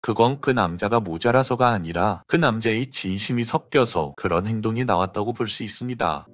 그건 그 남자가 모자라서가 아니라 그 남자의 진심이 섞여서 그런 행동이 나왔다고 볼 수 있습니다.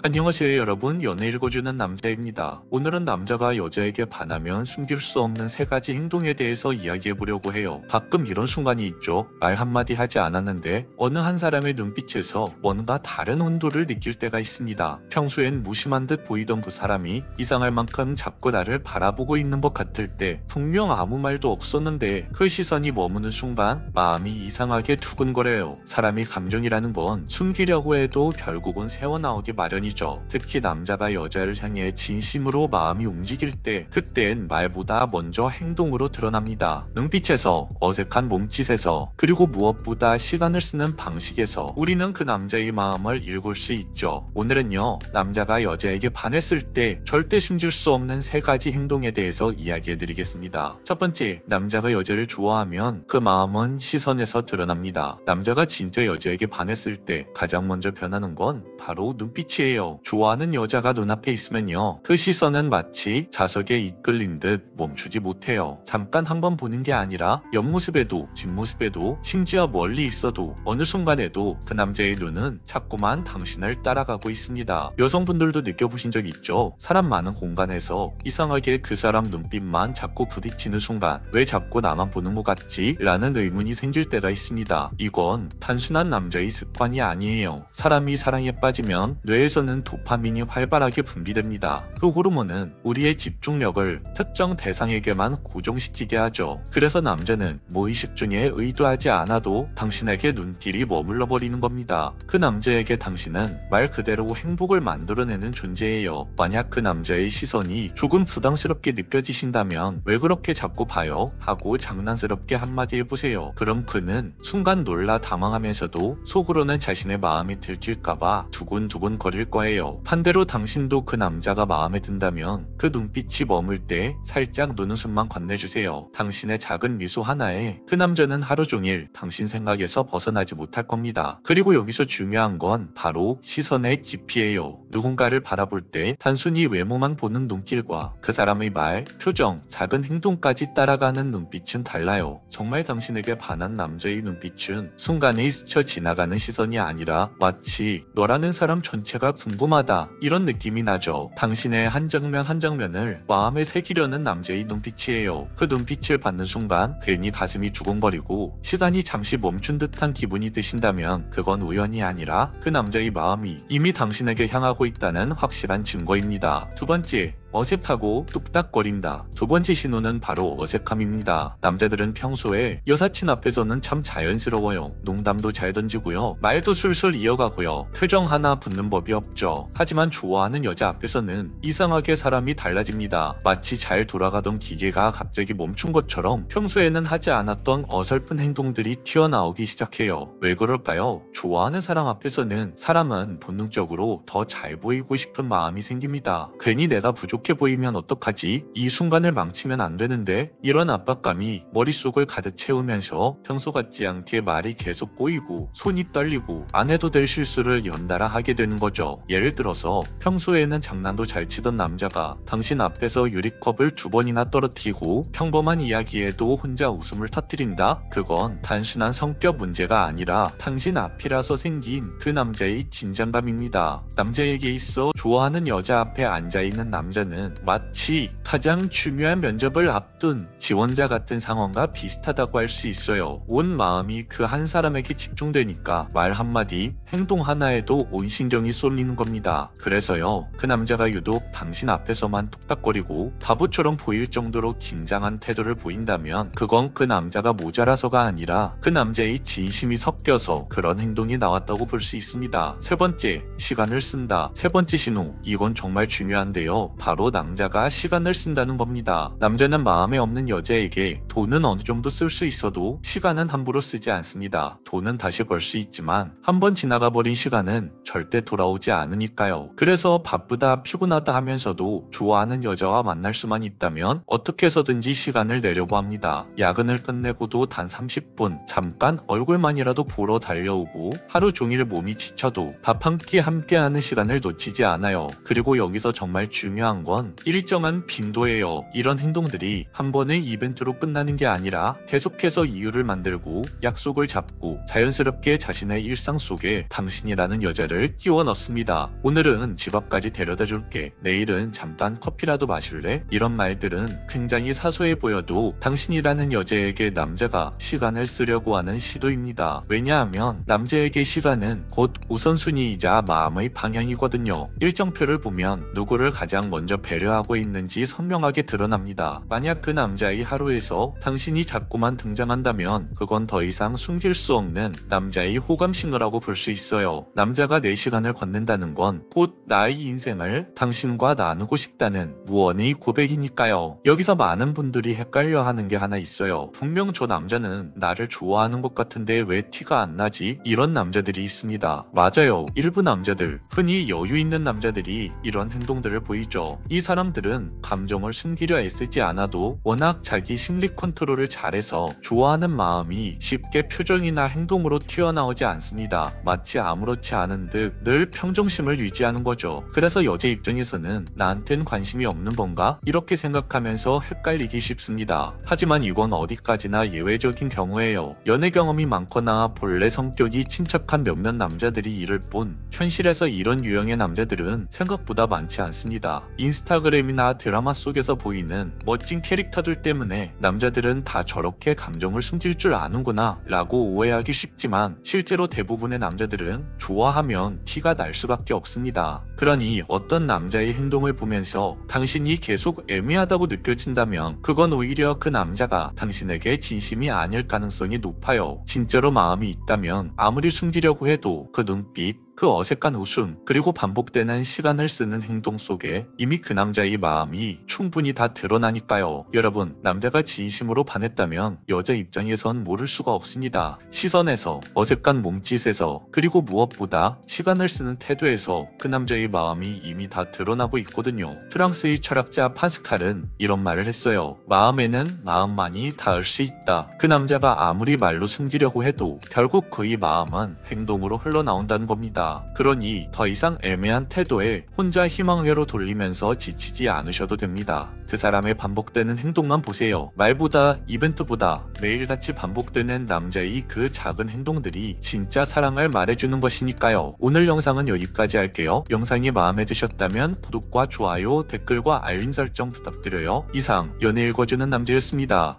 안녕하세요 여러분, 연애 읽어주는 남자입니다. 오늘은 남자가 여자에게 반하면 숨길 수 없는 3가지 행동에 대해서 이야기해보려고 해요. 가끔 이런 순간이 있죠. 말 한마디 하지 않았는데 어느 한 사람의 눈빛에서 뭔가 다른 온도를 느낄 때가 있습니다. 평소엔 무심한 듯 보이던 그 사람이 이상할 만큼 자꾸 나를 바라보고 있는 것 같을 때, 분명 아무 말도 없었는데 그 시선이 머무는 순간 마음이 이상하게 두근거려요. 사람이 감정이라는 건 숨기려고 해도 결국은 새어나오기 마련이죠. 특히 남자가 여자를 향해 진심으로 마음이 움직일 때, 그땐 말보다 먼저 행동으로 드러납니다. 눈빛에서, 어색한 몸짓에서, 그리고 무엇보다 시간을 쓰는 방식에서 우리는 그 남자의 마음을 읽을 수 있죠. 오늘은요, 남자가 여자에게 반했을 때 절대 숨길 수 없는 3가지 행동에 대해서 이야기해드리겠습니다. 첫 번째, 남자가 여자를 좋아하면 그 마음은 시선에서 드러납니다. 남자가 진짜 여자에게 반했을 때 가장 먼저 변하는 건 바로 눈빛이에요. 좋아하는 여자가 눈앞에 있으면요, 그 시선은 마치 자석에 이끌린 듯 멈추지 못해요. 잠깐 한번 보는 게 아니라 옆모습에도 뒷모습에도, 심지어 멀리 있어도 어느 순간에도 그 남자의 눈은 자꾸만 당신을 따라가고 있습니다. 여성분들도 느껴보신 적 있죠? 사람 많은 공간에서 이상하게 그 사람 눈빛만 자꾸 부딪히는 순간 왜 자꾸 나만 보는 것 같지? 라는 의문이 생길 때가 있습니다. 이건 단순한 남자의 습관이 아니에요. 사람이 사랑에 빠지면 뇌에서는 도파민이 활발하게 분비됩니다. 그 호르몬은 우리의 집중력을 특정 대상에게만 고정시키게 하죠. 그래서 남자는 무의식 중에 의도하지 않아도 당신에게 눈길이 머물러 버리는 겁니다. 그 남자에게 당신은 말 그대로 행복을 만들어내는 존재예요. 만약 그 남자의 시선이 조금 부담스럽게 느껴지신다면 "왜 그렇게 자꾸 봐요?" 하고 장난스럽게 한마디 해보세요. 그럼 그는 순간 놀라 당황하면서도 속으로는 자신의 마음이 들킬까봐 두근두근 거릴 거예요. 반대로 당신도 그 남자가 마음에 든다면 그 눈빛이 머물 때 살짝 눈웃음만 건네주세요. 당신의 작은 미소 하나에 그 남자는 하루 종일 당신 생각에서 벗어나지 못할 겁니다. 그리고 여기서 중요한 건 바로 시선의 깊이예요. 누군가를 바라볼 때 단순히 외모만 보는 눈길과 그 사람의 말, 표정, 작은 행동까지 따라가는 눈빛은 달라요. 정말 당신에게 반한 남자의 눈빛은 순간에 스쳐 지나가는 시선이 아니라 마치 너라는 사람 전체가 궁금하다, 이런 느낌이 나죠. 당신의 한 장면 한 장면을 마음에 새기려는 남자의 눈빛이에요. 그 눈빛을 받는 순간 괜히 가슴이 두근거리고 시간이 잠시 멈춘 듯한 기분이 드신다면 그건 우연이 아니라 그 남자의 마음이 이미 당신에게 향하고 있다는 확실한 증거입니다. 두 번째, 어색하고 뚝딱거린다. 두 번째 신호는 바로 어색함입니다. 남자들은 평소에 여사친 앞에서는 참 자연스러워요. 농담도 잘 던지고요, 말도 술술 이어가고요, 표정 하나 붙는 법이 없죠. 하지만 좋아하는 여자 앞에서는 이상하게 사람이 달라집니다. 마치 잘 돌아가던 기계가 갑자기 멈춘 것처럼 평소에는 하지 않았던 어설픈 행동들이 튀어나오기 시작해요. 왜 그럴까요? 좋아하는 사람 앞에서는 사람은 본능적으로 더 잘 보이고 싶은 마음이 생깁니다. 괜히 내가 부족해 보이면 어떡하지? 이 순간을 망치면 안 되는데, 이런 압박감이 머릿속을 가득 채우면서 평소 같지 않게 말이 계속 꼬이고 손이 떨리고 안 해도 될 실수를 연달아 하게 되는 거죠. 예를 들어서 평소에는 장난도 잘 치던 남자가 당신 앞에서 유리컵을 2번이나 떨어뜨리고 평범한 이야기에도 혼자 웃음을 터뜨린다? 그건 단순한 성격 문제가 아니라 당신 앞이라서 생긴 그 남자의 긴장감입니다. 남자에게 있어 좋아하는 여자 앞에 앉아있는 남자는 마치 가장 중요한 면접을 앞둔 지원자 같은 상황과 비슷하다고 할 수 있어요. 온 마음이 그 한 사람에게 집중되니까 말 한마디, 행동 하나에도 온 신경이 쏠리는 겁니다. 그래서요, 그 남자가 유독 당신 앞에서만 뚝딱거리고 바보처럼 보일 정도로 긴장한 태도를 보인다면 그건 그 남자가 모자라서가 아니라 그 남자의 진심이 섞여서 그런 행동이 나왔다고 볼 수 있습니다. 세 번째, 시간을 쓴다. 세 번째 신호, 이건 정말 중요한데요, 바로 남자가 시간을 쓴다는 겁니다. 남자는 마음에 없는 여자에게 돈은 어느 정도 쓸 수 있어도 시간은 함부로 쓰지 않습니다. 돈은 다시 벌 수 있지만 한번 지나가 버린 시간은 절대 돌아오지 않으니까요. 그래서 바쁘다 피곤하다 하면서도 좋아하는 여자와 만날 수만 있다면 어떻게 해서든지 시간을 내려고 합니다. 야근을 끝내고도 단 30분 잠깐 얼굴만이라도 보러 달려오고 하루 종일 몸이 지쳐도 밥 한 끼 함께하는 시간을 놓치지 않아요. 그리고 여기서 정말 중요한 건 일정한 빈도예요. 이런 행동들이 한 번의 이벤트로 끝나는 게 아니라 계속해서 이유를 만들고 약속을 잡고 자연스럽게 자신의 일상 속에 당신이라는 여자를 끼워 넣습니다. 오늘은 집 앞까지 데려다 줄게. 내일은 잠깐 커피라도 마실래? 이런 말들은 굉장히 사소해 보여도 당신이라는 여자에게 남자가 시간을 쓰려고 하는 시도입니다. 왜냐하면 남자에게 시간은 곧 우선순위이자 마음의 방향이거든요. 일정표를 보면 누구를 가장 먼저 배려하고 있는지 선명하게 드러납니다. 만약 그 남자의 하루에서 당신이 자꾸만 등장한다면 그건 더 이상 숨길 수 없는 남자의 호감 신호라고 볼 수 있어요. 남자가 내 시간을 건넨다는 건 곧 나의 인생을 당신과 나누고 싶다는 무언의 고백이니까요. 여기서 많은 분들이 헷갈려 하는 게 하나 있어요. 분명 저 남자는 나를 좋아하는 것 같은데 왜 티가 안 나지? 이런 남자들이 있습니다. 맞아요. 일부 남자들, 흔히 여유 있는 남자들이 이런 행동들을 보이죠. 이 사람들은 감정을 숨기려 애쓰지 않아도 워낙 자기 심리 컨트롤을 잘해서 좋아하는 마음이 쉽게 표정이나 행동으로 튀어나오지 않습니다. 마치 아무렇지 않은 듯 늘 평정심을 유지하는 거죠. 그래서 여자 입장에서는 나한텐 관심이 없는 건가? 이렇게 생각하면서 헷갈리기 쉽습니다. 하지만 이건 어디까지나 예외적인 경우예요. 연애 경험이 많거나 본래 성격이 침착한 몇몇 남자들이 이를 뿐 현실에서 이런 유형의 남자들은 생각보다 많지 않습니다. 인스타그램이나 드라마 속에서 보이는 멋진 캐릭터들 때문에 남자들은 다 저렇게 감정을 숨길 줄 아는구나 라고 오해하기 쉽지만 실제로 대부분의 남자들은 좋아하면 티가 날 수밖에 없습니다. 그러니 어떤 남자의 행동을 보면서 당신이 계속 애매하다고 느껴진다면 그건 오히려 그 남자가 당신에게 진심이 아닐 가능성이 높아요. 진짜로 마음이 있다면 아무리 숨기려고 해도 그 눈빛, 그 어색한 웃음, 그리고 반복되는 시간을 쓰는 행동 속에 이미 그 남자의 마음이 충분히 다 드러나니까요. 여러분, 남자가 진심으로 반했다면 여자 입장에선 모를 수가 없습니다. 시선에서, 어색한 몸짓에서, 그리고 무엇보다 시간을 쓰는 태도에서 그 남자의 마음이 이미 다 드러나고 있거든요. 프랑스의 철학자 파스칼은 이런 말을 했어요. 마음에는 마음만이 닿을 수 있다. 그 남자가 아무리 말로 숨기려고 해도 결국 그의 마음은 행동으로 흘러나온다는 겁니다. 그러니 더 이상 애매한 태도에 혼자 희망회로 돌리면서 지치지 않으셔도 됩니다. 그 사람의 반복되는 행동만 보세요. 말보다 이벤트보다 매일같이 반복되는 남자의 그 작은 행동들이 진짜 사랑을 말해주는 것이니까요. 오늘 영상은 여기까지 할게요. 영상이 마음에 드셨다면 구독과 좋아요, 댓글과 알림 설정 부탁드려요. 이상 연애 읽어주는 남자였습니다.